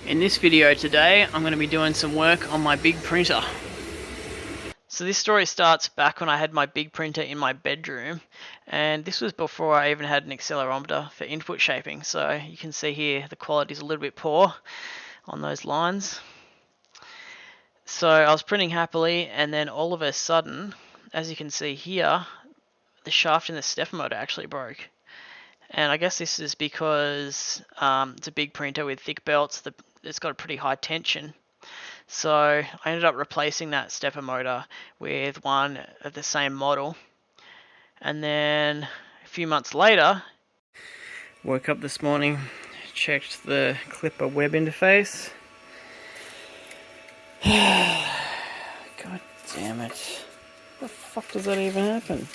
In this video today, I'm going to be doing some work on my big printer. So this story starts back when I had my big printer in my bedroom, and this was before I even had an accelerometer for input shaping. So you can see here the quality is a little bit poor on those lines. So I was printing happily, and then all of a sudden, as you can see here, the shaft in the stepper motor actually broke. And I guess this is because it's a big printer with thick belts. It's got a pretty high tension. So I ended up replacing that stepper motor with one of the same model. And then a few months later, woke up this morning, checked the Clipper web interface. God damn it. What the fuck does that even happen?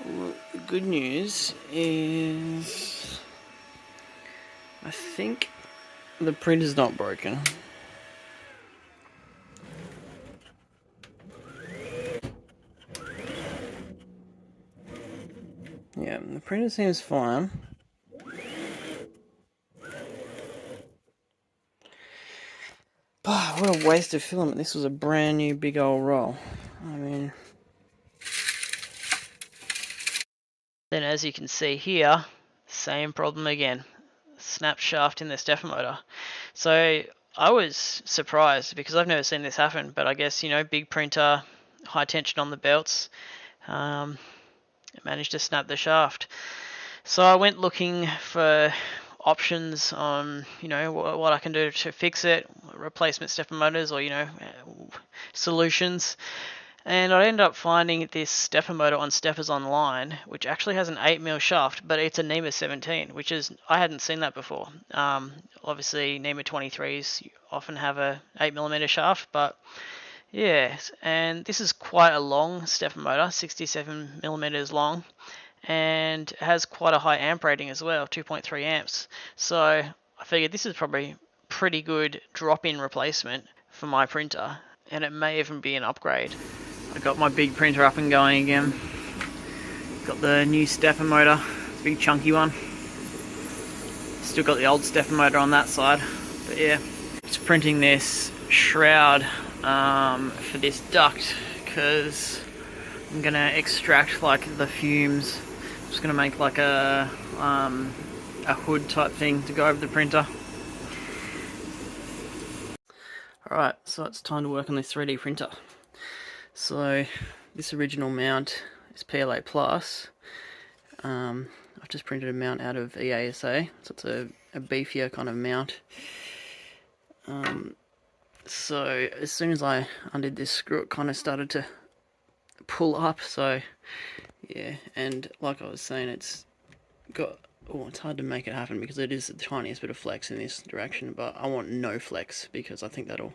Well, the good news is I think the printer's not broken. Yeah, the printer seems fine. But what a waste of filament. This was a brand new big old roll. I mean... Then as you can see here, same problem again. Snap shaft in the stepper motor. So I was surprised because I've never seen this happen, but I guess, you know, big printer, high tension on the belts, it managed to snap the shaft. So I went looking for options on, you know, what I can do to fix it, replacement stepper motors, or, you know, solutions. And I ended up finding this stepper motor on Steppers Online, which actually has an 8mm shaft, but it's a NEMA 17, which is, I hadn't seen that before. Obviously, NEMA 23s often have a 8mm shaft, but yeah, and this is quite a long stepper motor, 67mm long, and has quite a high amp rating as well, 2.3 amps. So I figured this is probably pretty good drop-in replacement for my printer, and it may even be an upgrade. I got my big printer up and going again. Got the new stepper motor, big chunky one. Still got the old stepper motor on that side, but yeah. Just printing this shroud for this duct because I'm gonna extract like the fumes. I'm just gonna make like a hood type thing to go over the printer. Alright, so it's time to work on this 3D printer. So this original mount is PLA Plus. I've just printed a mount out of EASA, so it's a beefier kind of mount. So as soon as I undid this screw, it kind of started to pull up. So yeah, and like I was saying, it's got, oh, it's hard to make it happen because it is the tiniest bit of flex in this direction, but I want no flex because I think that'll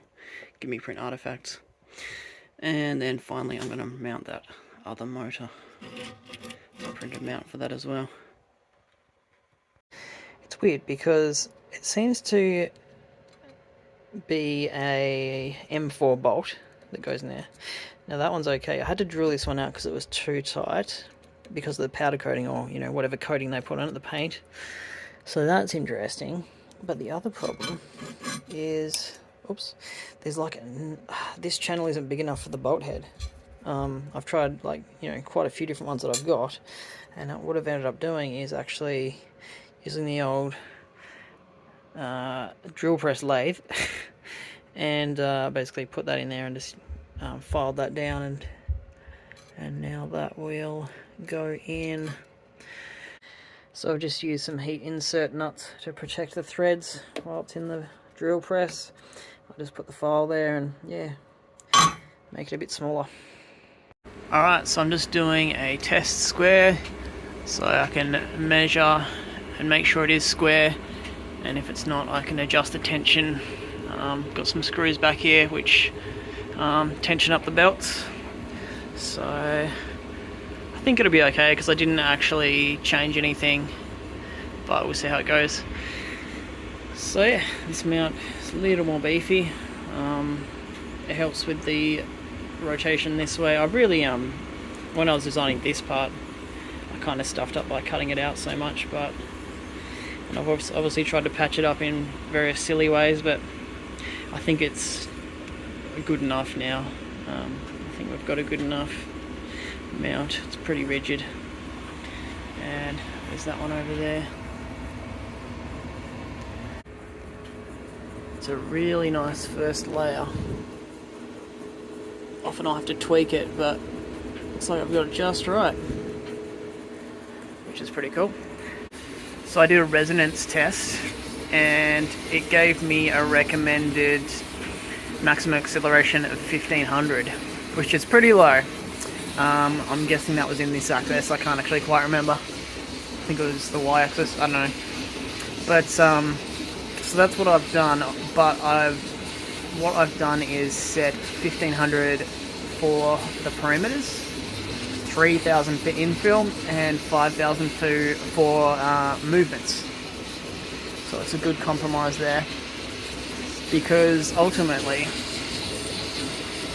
give me print artifacts. And then finally I'm going to mount that other motor. I'll print a mount for that as well. It's weird because it seems to be a M4 bolt that goes in there. Now that one's okay. I had to drill this one out because it was too tight because of the powder coating, or, you know, whatever coating they put on it, the paint. So that's interesting. But the other problem is, oops, there's like this channel isn't big enough for the bolt head. I've tried, like, you know, quite a few different ones that I've got, and what I've ended up doing is actually using the old drill press lathe and basically put that in there and just filed that down, and now that will go in. So I've just used some heat insert nuts to protect the threads while it's in the drill press. I'll just put the file there and, yeah, make it a bit smaller. Alright, so I'm just doing a test square so I can measure and make sure it is square, and if it's not, I can adjust the tension. Got some screws back here which tension up the belts, so I think it'll be okay because I didn't actually change anything, but we'll see how it goes. So yeah, this mount is a little more beefy. It helps with the rotation this way. I really, when I was designing this part, I kind of stuffed up by cutting it out so much, but and I've obviously tried to patch it up in various silly ways, but I think it's good enough now. I think we've got a good enough mount. It's pretty rigid. And there's that one over there. It's a really nice first layer. Often I have to tweak it, but looks like I've got it just right, which is pretty cool. So I did a resonance test, and it gave me a recommended maximum acceleration of 1500, which is pretty low. I'm guessing that was in this axis. I can't actually quite remember. I think it was the y-axis. I don't know. But so that's what I've done. But what I've done is set 1500 for the perimeters, 3000 for infill, and 5002 for movements. So it's a good compromise there, because ultimately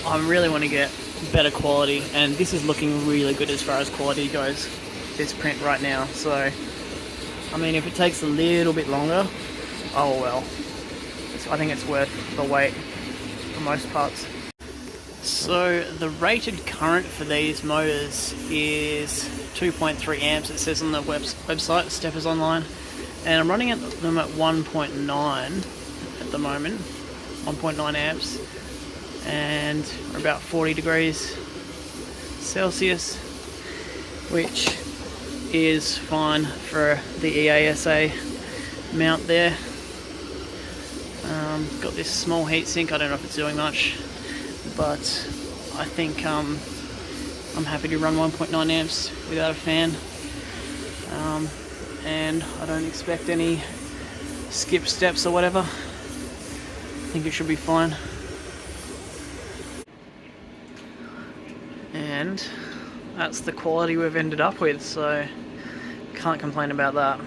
I really want to get better quality, and this is looking really good as far as quality goes, this print right now. So I mean, if it takes a little bit longer, oh well. I think it's worth the wait for most parts. So the rated current for these motors is 2.3 amps. It says on the website, Steppers Online, and I'm running them at 1.9 at the moment, 1.9 amps, and we're about 40 degrees Celsius, which is fine for the EASA mount there. Got this small heatsink. I don't know if it's doing much, but I think I'm happy to run 1.9 amps without a fan, and I don't expect any skip steps or whatever. I think it should be fine. And that's the quality we've ended up with, so can't complain about that.